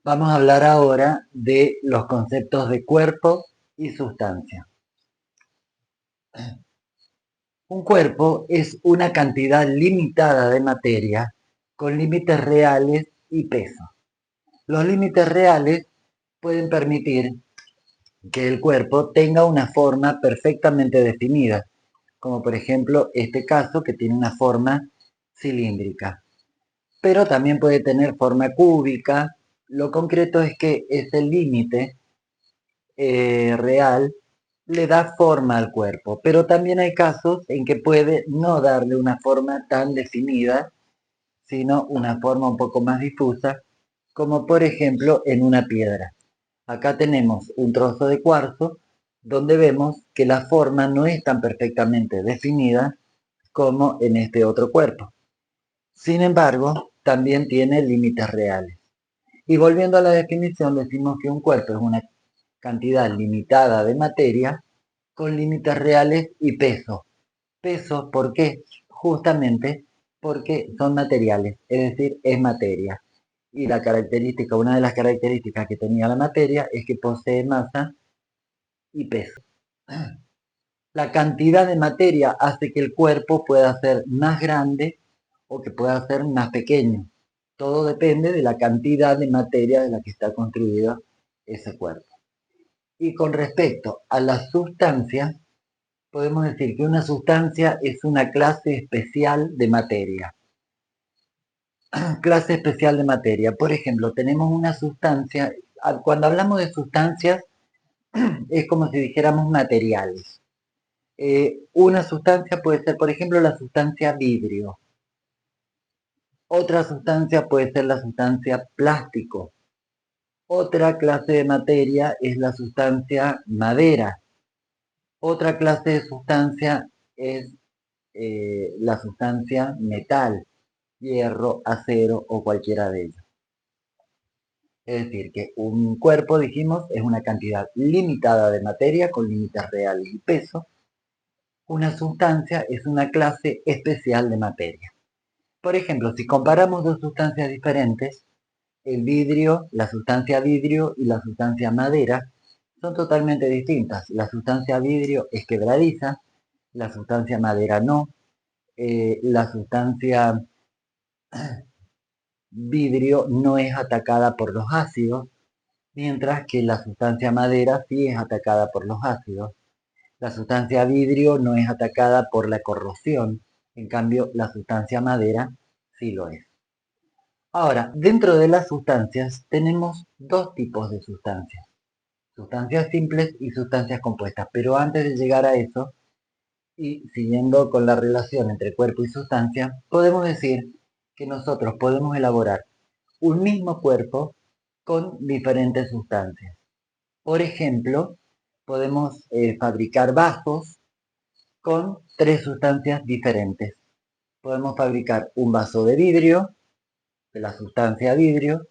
Vamos a hablar ahora de los conceptos de cuerpo y sustancia. Un cuerpo es una cantidad limitada de materia con límites reales y peso. Los límites reales pueden permitir que el cuerpo tenga una forma perfectamente definida, como por ejemplo este caso que tiene una forma cilíndrica, pero también puede tener forma cúbica. Lo concreto es que ese límite real le da forma al cuerpo, pero también hay casos en que puede no darle una forma tan definida, sino una forma un poco más difusa, como por ejemplo en una piedra. Acá tenemos un trozo de cuarzo donde vemos que la forma no es tan perfectamente definida como en este otro cuerpo. Sin embargo, también tiene límites reales. Y volviendo a la definición, decimos que un cuerpo es una cantidad limitada de materia con límites reales y peso. Peso, ¿por qué? Justamente porque son materiales, es decir, es materia. Y la característica, una de las características que tenía la materia es que posee masa y peso. La cantidad de materia hace que el cuerpo pueda ser más grande o que pueda ser más pequeño. Todo depende de la cantidad de materia de la que está construido ese cuerpo. Y con respecto a las sustancias, podemos decir que una sustancia es una clase especial de materia. Clase especial de materia. Por ejemplo, tenemos una sustancia, cuando hablamos de sustancias, es como si dijéramos materiales. Una sustancia puede ser, por ejemplo, la sustancia vidrio. Otra sustancia puede ser la sustancia plástico. Otra clase de materia es la sustancia madera. Otra clase de sustancia es la sustancia metal, hierro, acero o cualquiera de ellos. Es decir, que un cuerpo, dijimos, es una cantidad limitada de materia con límites reales y peso. Una sustancia es una clase especial de materia. Por ejemplo, si comparamos dos sustancias diferentes, el vidrio, la sustancia vidrio y la sustancia madera son totalmente distintas. La sustancia vidrio es quebradiza, la sustancia madera no. La sustancia vidrio no es atacada por los ácidos, mientras que la sustancia madera sí es atacada por los ácidos. La sustancia vidrio no es atacada por la corrosión, en cambio la sustancia madera sí lo es. Ahora, dentro de las sustancias tenemos dos tipos de sustancias, sustancias simples y sustancias compuestas, pero antes de llegar a eso, y siguiendo con la relación entre cuerpo y sustancia, podemos decir que nosotros podemos elaborar un mismo cuerpo con diferentes sustancias. Por ejemplo, podemos fabricar vasos con tres sustancias diferentes. Podemos fabricar un vaso de vidrio, de la sustancia vidrio.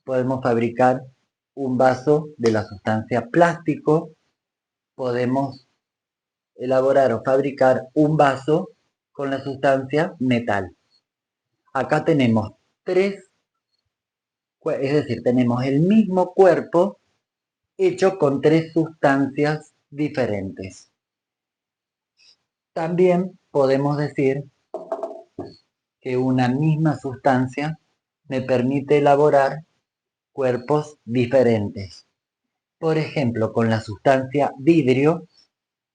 Podemos fabricar un vaso de la sustancia plástico. Podemos elaborar o fabricar un vaso con la sustancia metal. Acá tenemos tres, es decir, tenemos el mismo cuerpo hecho con tres sustancias diferentes. También podemos decir que una misma sustancia me permite elaborar cuerpos diferentes. Por ejemplo, con la sustancia vidrio,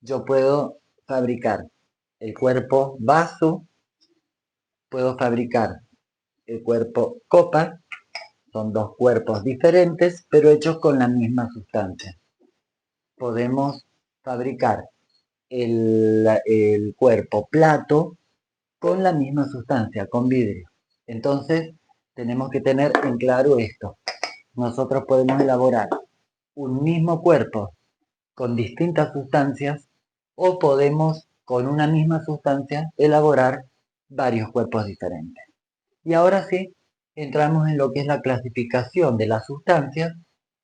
yo puedo fabricar el cuerpo vaso, puedo fabricar el cuerpo copa, son dos cuerpos diferentes, pero hechos con la misma sustancia. Podemos fabricar el cuerpo plato con la misma sustancia, con vidrio. Entonces, tenemos que tener en claro esto. Nosotros podemos elaborar un mismo cuerpo con distintas sustancias o podemos con una misma sustancia elaborar varios cuerpos diferentes. Y ahora sí, entramos en lo que es la clasificación de las sustancias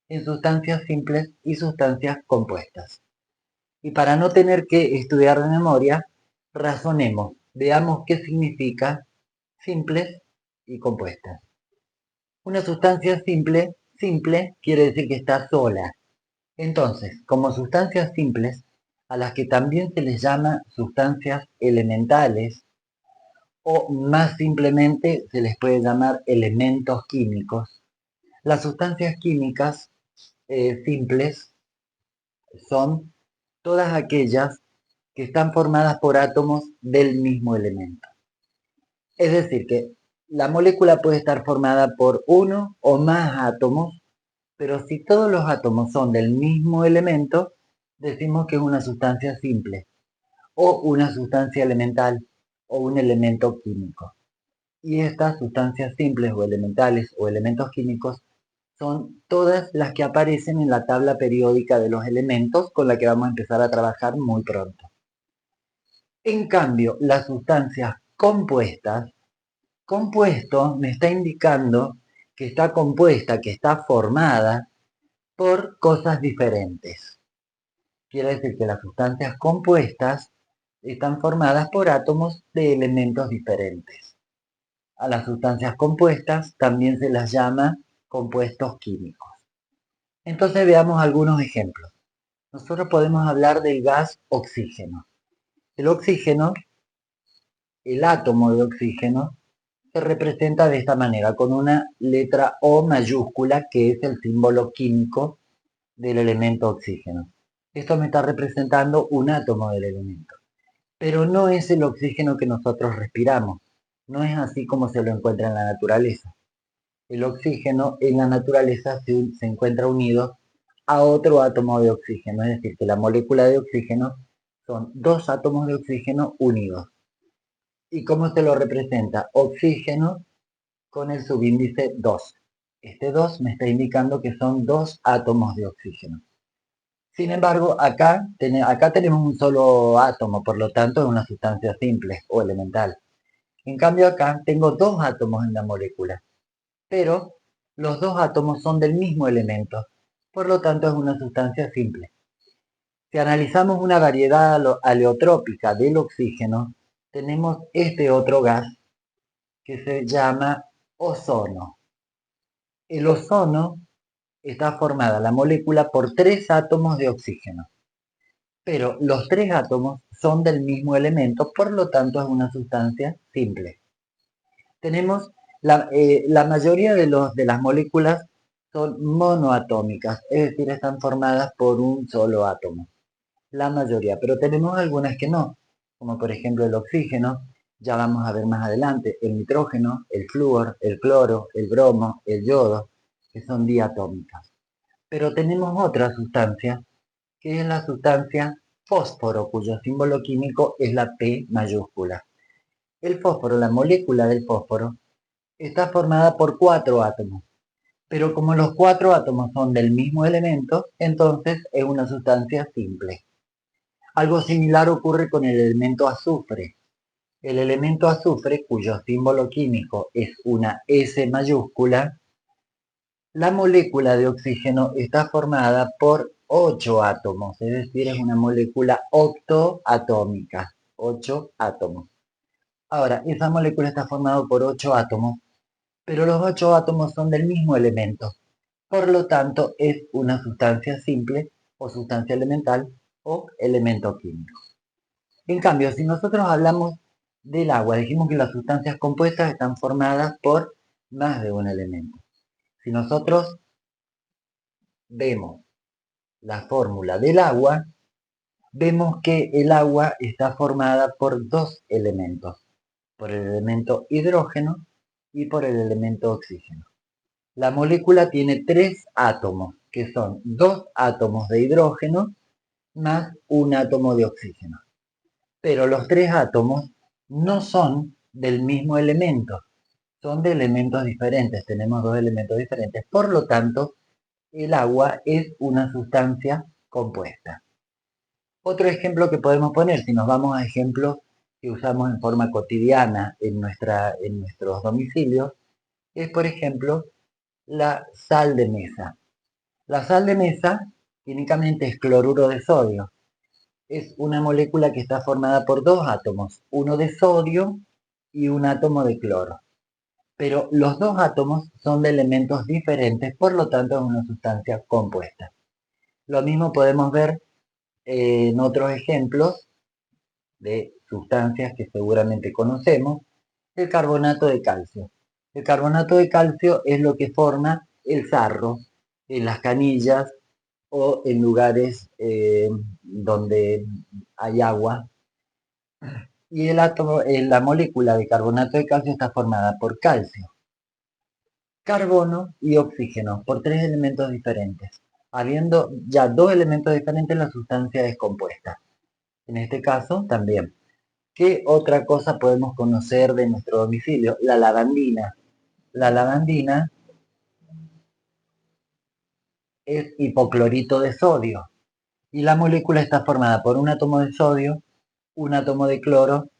en sustancias simples y sustancias compuestas. Y para no tener que estudiar de memoria, razonemos, veamos qué significa simples y compuestas. Una sustancia simple Simple quiere decir que está sola. Entonces, como sustancias simples, a las que también se les llama sustancias elementales, o más simplemente se les puede llamar elementos químicos. Las sustancias químicas simples son todas aquellas que están formadas por átomos del mismo elemento. Es decir, que la molécula puede estar formada por uno o más átomos, pero si todos los átomos son del mismo elemento, decimos que es una sustancia simple, o una sustancia elemental, o un elemento químico. Y estas sustancias simples o elementales o elementos químicos son todas las que aparecen en la tabla periódica de los elementos con la que vamos a empezar a trabajar muy pronto. En cambio, las sustancias compuestas, compuesto me está indicando que está compuesta, que está formada por cosas diferentes. Quiere decir que las sustancias compuestas están formadas por átomos de elementos diferentes. A las sustancias compuestas también se las llama compuestos químicos. Entonces veamos algunos ejemplos. Nosotros podemos hablar del gas oxígeno. El oxígeno, el átomo de oxígeno, se representa de esta manera, con una letra O mayúscula, que es el símbolo químico del elemento oxígeno. Esto me está representando un átomo del elemento. Pero no es el oxígeno que nosotros respiramos. No es así como se lo encuentra en la naturaleza. El oxígeno en la naturaleza se encuentra unido a otro átomo de oxígeno, es decir, que la molécula de oxígeno son dos átomos de oxígeno unidos. ¿Y cómo se lo representa? Oxígeno con el subíndice 2. Este 2 me está indicando que son dos átomos de oxígeno. Sin embargo, acá tenemos un solo átomo, por lo tanto es una sustancia simple o elemental. En cambio acá tengo dos átomos en la molécula, pero los dos átomos son del mismo elemento, por lo tanto es una sustancia simple. Si analizamos una variedad aleotrópica del oxígeno, tenemos este otro gas que se llama ozono. El ozono está formada la molécula por tres átomos de oxígeno, pero los tres átomos son del mismo elemento, por lo tanto es una sustancia simple. Tenemos la mayoría de las moléculas son monoatómicas, es decir, están formadas por un solo átomo. La mayoría, pero tenemos algunas que no, como por ejemplo el oxígeno, ya vamos a ver más adelante, el nitrógeno, el flúor, el cloro, el bromo, el yodo, que son diatómicas. Pero tenemos otra sustancia, que es la sustancia fósforo, cuyo símbolo químico es la P mayúscula. El fósforo, la molécula del fósforo, está formada por cuatro átomos, pero como los cuatro átomos son del mismo elemento, entonces es una sustancia simple. Algo similar ocurre con el elemento azufre. El elemento azufre, cuyo símbolo químico es una S mayúscula, la molécula de oxígeno está formada por 8 átomos, es decir, es una molécula octoatómica, 8 átomos. Ahora, esa molécula está formada por 8 átomos, pero los 8 átomos son del mismo elemento. Por lo tanto, es una sustancia simple o sustancia elemental o elemento químico. En cambio, si nosotros hablamos del agua, dijimos que las sustancias compuestas están formadas por más de un elemento. Si nosotros vemos la fórmula del agua, vemos que el agua está formada por dos elementos, por el elemento hidrógeno y por el elemento oxígeno. La molécula tiene tres átomos, que son dos átomos de hidrógeno más un átomo de oxígeno. Pero los tres átomos no son del mismo elemento, son de elementos diferentes, tenemos dos elementos diferentes. Por lo tanto, el agua es una sustancia compuesta. Otro ejemplo que podemos poner, si nos vamos a ejemplos que usamos en forma cotidiana en nuestros domicilios, es por ejemplo la sal de mesa. La sal de mesa químicamente es cloruro de sodio. Es una molécula que está formada por dos átomos, uno de sodio y un átomo de cloro. pero los dos átomos son de elementos diferentes, por lo tanto es una sustancia compuesta. Lo mismo podemos ver en otros ejemplos de sustancias que seguramente conocemos, el carbonato de calcio. El carbonato de calcio es lo que forma el sarro en las canillas o en lugares donde hay agua. Y el átomo, la molécula de carbonato de calcio está formada por calcio, carbono y oxígeno, por tres elementos diferentes. Habiendo ya dos elementos diferentes, la sustancia es compuesta. En este caso también. ¿Qué otra cosa podemos conocer de nuestro domicilio? La lavandina. La lavandina es hipoclorito de sodio y la molécula está formada por un átomo de sodio, un átomo de cloro,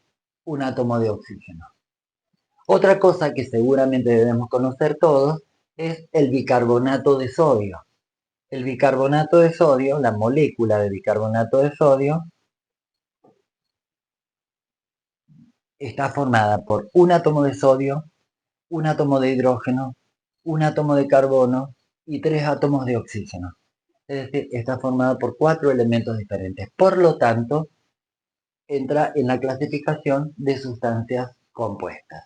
un átomo de oxígeno. Otra cosa que seguramente debemos conocer todos es el bicarbonato de sodio. El bicarbonato de sodio, la molécula de bicarbonato de sodio, está formada por un átomo de sodio, un átomo de hidrógeno, un átomo de carbono y tres átomos de oxígeno. Es decir, está formada por cuatro elementos diferentes. Por lo tanto, entra en la clasificación de sustancias compuestas.